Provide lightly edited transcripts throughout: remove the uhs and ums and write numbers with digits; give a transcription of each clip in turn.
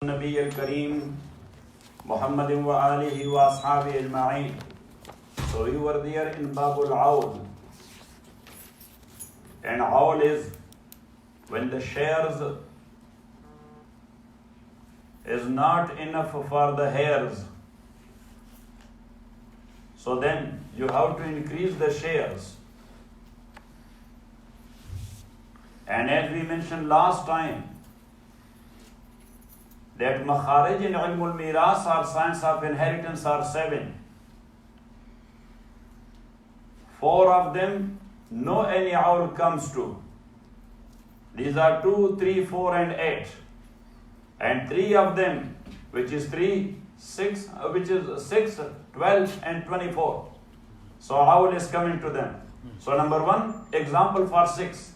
Nabi al-Kareem Muhammadin wa alihi wa ashabi ajma'in. So you were there in Babul Awl. And awl is when the shares is not enough for the hairs. So then you have to increase the shares. And as we mentioned last time, that makharij in Ilmul Mirath or science of inheritance are 7. 4 of them no any awl comes to. These are 2, 3, 4 and 8. And 3 of them, which is 6, 12 and 24. So awl is coming to them. So number 1, example for 6.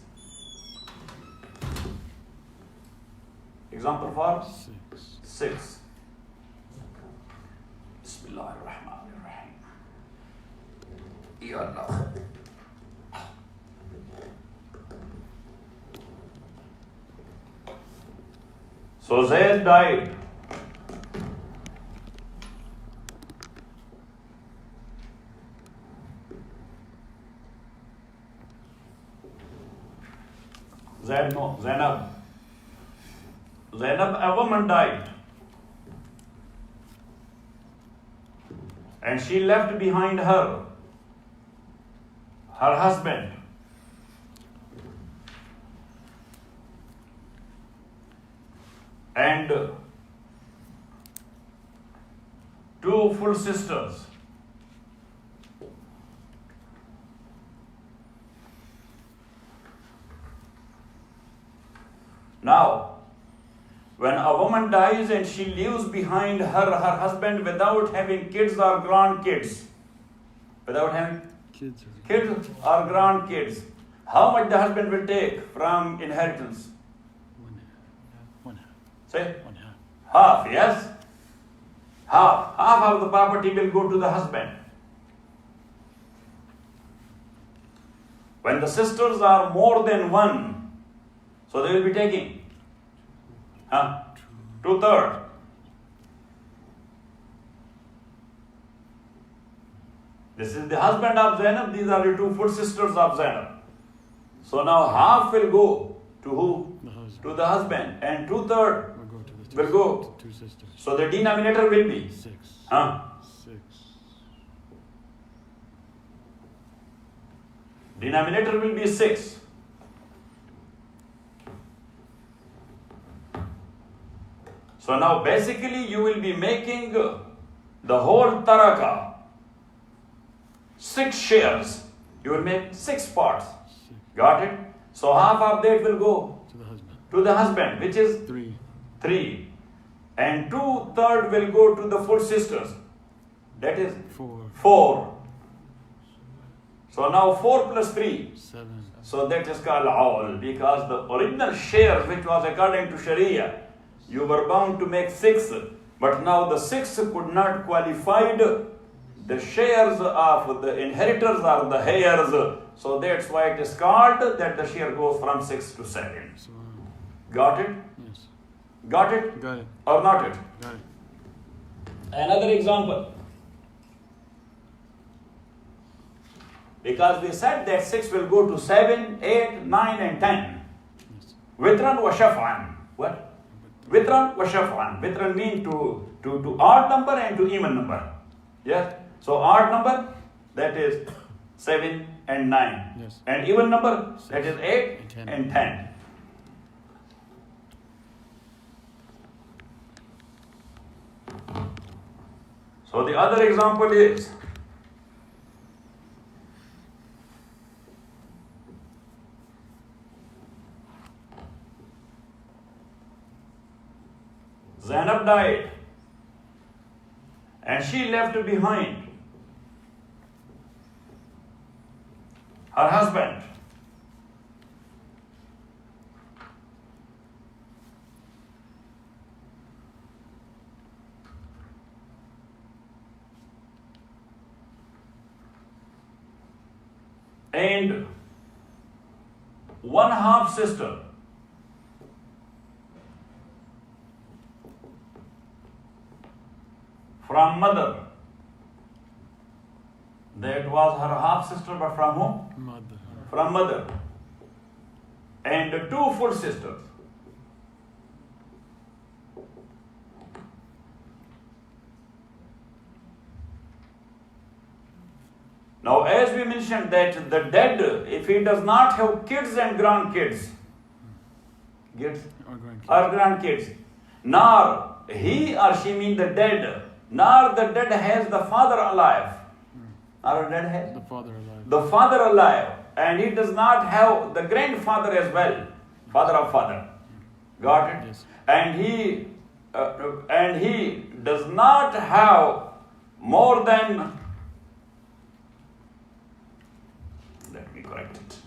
Example for 6. Bismillahirrahmanirrahim. Ya Allah. So Zayd died. Zainab, a woman died. And she left behind her husband. And 2 full sisters. Now, when a woman dies and she leaves behind her husband without having kids or grandkids, without having kids or grandkids, how much the husband will take from inheritance? Say? Half, yes? Half of the property will go to the husband. When the sisters are more than 1, so they will be taking 2/3. This is the husband of Zainab. These are the 2 full sisters of Zainab. So now half will go to who? To the husband. And 2/3 will go to 2 sisters. So the denominator will be 6. 6. Denominator will be 6. So now basically you will be making the whole taraka 6 shares. You will make 6 parts. Got it? So half of that will go to the husband, which is 3. And 2/3 will go to the full sisters. That is 4. So now 4 plus 3. 7. So that is called awl, because the original share, which was according to Sharia, you were bound to make 6, but now the 6 could not qualify the shares of the inheritors or the heirs. So that's why it is called that the share goes from 6 to 7. Got it? Yes. Got it? Got it. Or not it? Got it. Another example. Because we said that 6 will go to 7, 8, 9 and 10. Yes. Witran wa shaf'an. What? Witran wa shaf'an. Witran means to odd number and to even number. Yes? So odd number, that is 7 and 9. Yes. And even number, that is 8 and 10. So the other example is Zainab died and she left behind her husband. And one half sister. From mother. That was her half sister, but from whom? Mother. From mother. And 2 full sisters. Now, as we mentioned that the dead, if he does not have kids and grandkids, or grandkids, nor he or she means the dead, nor the dead has the father alive. Nor the dead has the father alive. The father alive, and he does not have the grandfather as well, father of father. Got it? Yes. And he does not have more than. Let me correct it.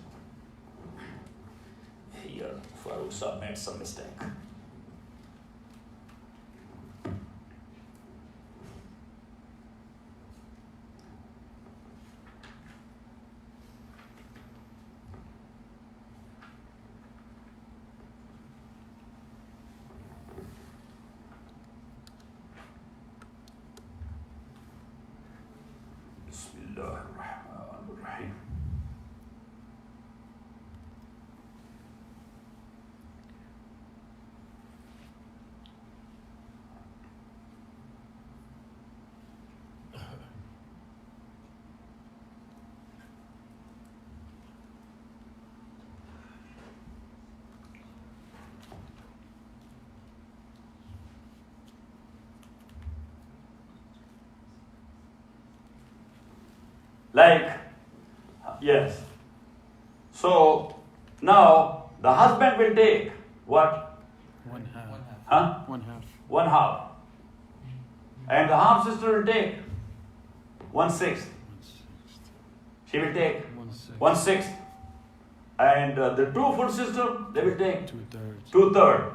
Here, Farousa made some mistake. Bismillahirrahmanirrahim. Like, yes. So, now the husband will take what? 1/2. Huh? 1/2. 1/2. And the half sister will take 1/6. She will take 1/6. And the 2 full sister, they will take 2/3. 2/3.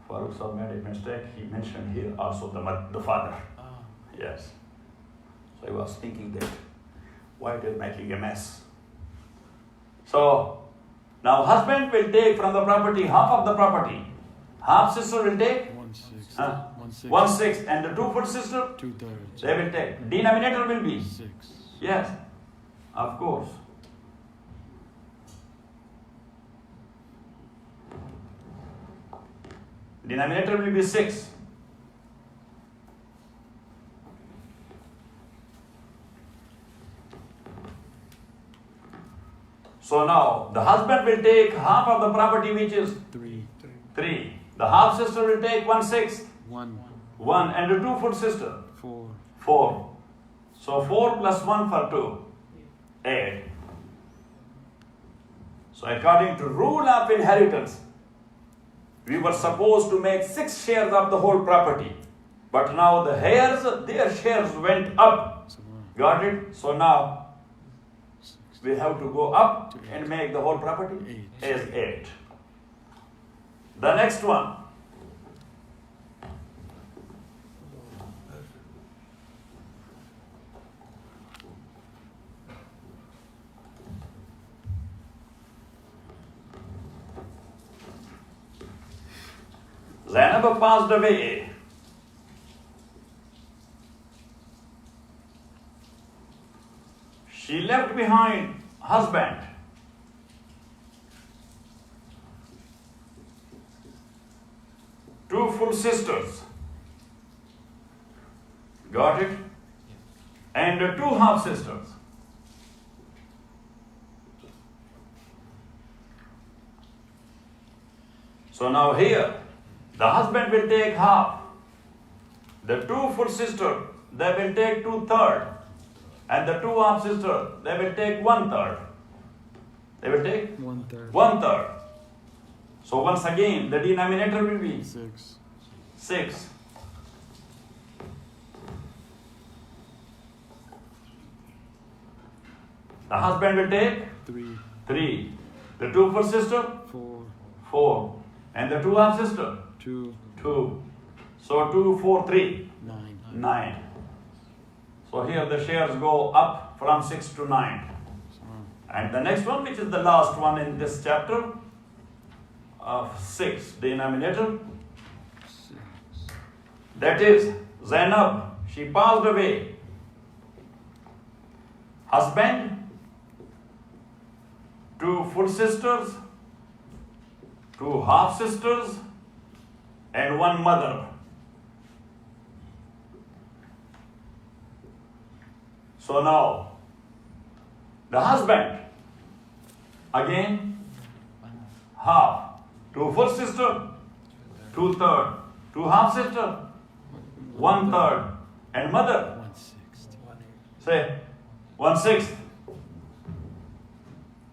Farooq Sahab made a mistake. He mentioned here also the father. Yes. So I was thinking that why it is making a mess. So now husband will take from the property half of the property. Half sister will take 1/6. 1/6, and the 2 full sister 2/3. they will take. Denominator will be 6. yes, of course. Denominator will be 6. So now the husband will take half of the property, which is 3. 3. The half sister will take 1/6. 1. 1, and the 2 full sister 4. 4. So 4 plus 1 for 2, 8. So according to rule of inheritance, we were supposed to make 6 shares of the whole property. But now the heirs, their shares went up. Got it? So now we have to go up and make the whole property as 8. The next one. Zainab passed away. She left behind husband. Two full sisters. Got it? And 2 half sisters. So now here, the husband will take half. The 2 full sisters, they will take 2/3. And the 2 half sisters, they will take 1/3. They will take 1/3. 1/3. So once again, the denominator will be 6. 6. The husband will take 3. 3. The 2 full sister, 4. 4. And the 2 half sister, 2. 2. So 2, 4, 3, 9. 9. So here the shares go up from 6 to 9. And the next one, which is the last one in this chapter, of 6, denominator. 6. that is Zainab, she passed away. Husband, 2 full sisters, 2 half sisters, and 1 mother. So now, the husband, again, half, 2 full sisters, 2/3, 2 half sisters, 1/3, and mother, 1/6. say 1/6.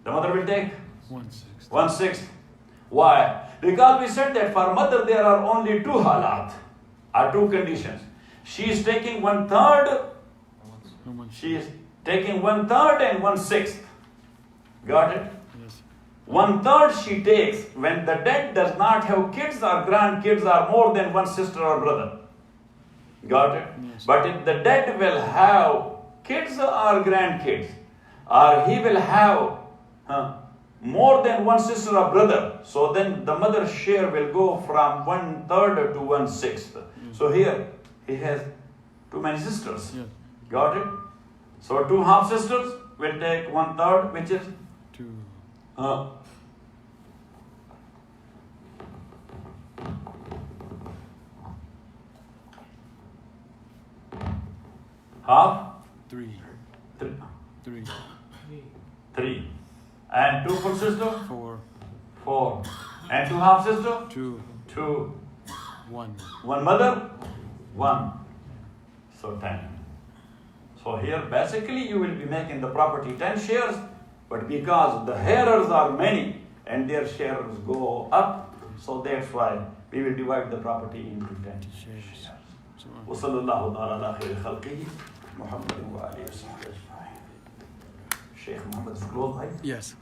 The mother will take 1/6. 1/6. Why? Because we said that for mother there are only 2 halat, or 2 conditions. She is taking 1/3. She is taking 1/3 and 1/6. Got it? Yes. 1/3 she takes when the dead does not have kids or grandkids or more than 1 sister or brother. Got it? Yes. But if the dead will have kids or grandkids, or he will have more than 1 sister or brother, so then the mother's share will go from 1/3 to 1/6. So here he has too many sisters. Yeah. Got it? So 2 half sisters will take 1/3, which is 2. half, 3. 3. 3. And 2 full sister, 4. 4. And 2 half sister, 2. 2. 1. 1 mother, 1. So 10. So here basically you will be making the property 10 shares, but because the heirers are many and their shares go up, so that's why we will divide the property into 10 shares. وصلى الله تعالى على خير خلقه محمد وآله وصحبه أجمعين. Sheikh Muhammad is close, right? Yes.